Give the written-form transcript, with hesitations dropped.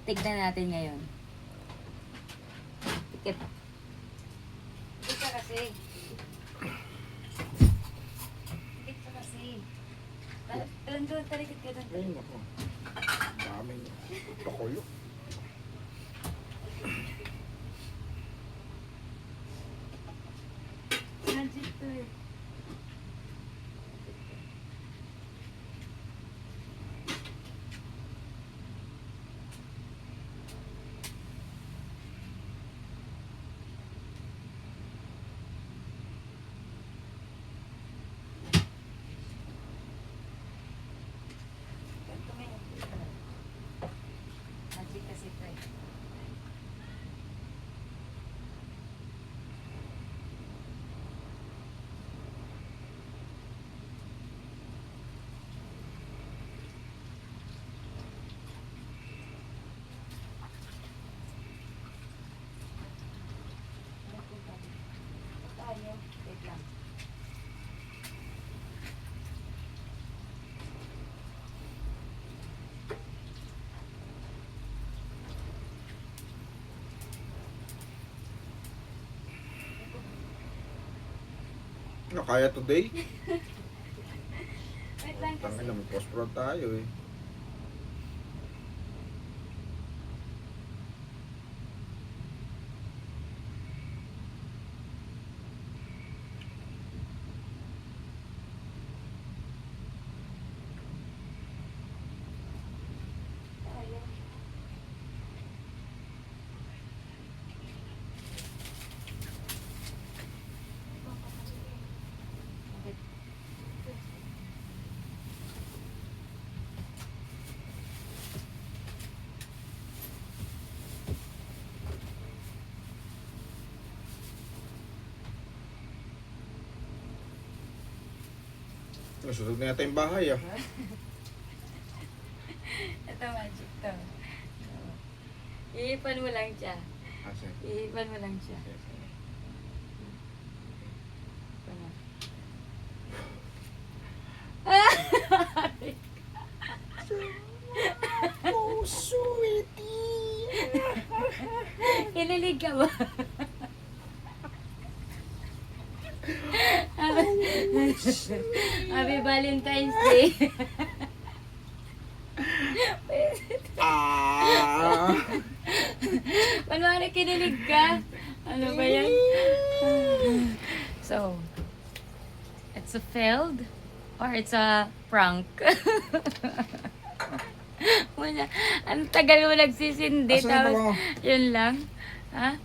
Tignan natin ngayon. Tikip. Tikip ka kasi. Tikip ka kasi. Talang talikit ka doon. Ay, nako. Daming pakulo. Magic to eh. Magic kasi to eh. Tayo. Wait lang. Ano, kaya today? Wait lang kasi. Tangin na, mag-post-prod tayo eh. Tayo. Bakit? Nasusunod na yata yung bahay ah. Ito magic to. Iipan mo lang siya. Kasi. Iipan mo lang siya. Ano? Oh, sweetie! Kinilig ka ba? Happy Valentine's Day. Ah! Manwari kinilig ka. Ano ba yan? So, it's a failed or it's a prank? Wala. Ang tagal mo nagsisindi. Asan na Tapos, ba? yun lang. Ha?